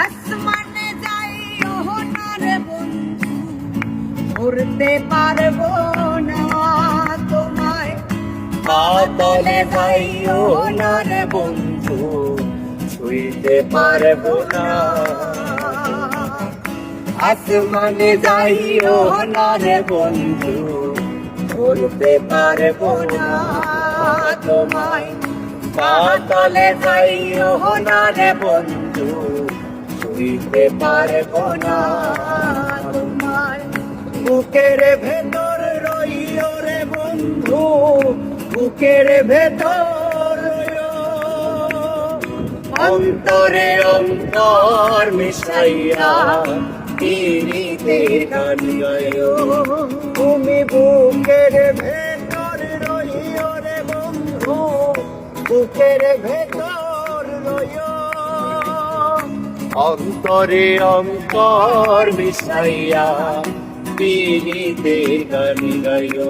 আসমানে যাইও না রে বন্ধু, উড়তে পারবো না তোমায়। পাতালে যাইও না রে বন্ধু, ছুঁইতে পারবো না। আসমানে যাইও না রে বন্ধু, উড়তে পারবো না তোমায়। পাতালে যাইও না রে বন্ধু, ছুঁইতে পারবো না তোমায়। বুকের ভেতর রইও রে বন্ধু, বুকের ভেতর রইও, অন্তরে অন্তর মিশাইয়া পিরিতে গান গাইও। তুমি বুকের ভেতর রইও রে বন্ধু, বুকের ভেতর রইও, অন্তরে অন্তর মিশাইয়া পিরিতে গান গাইও।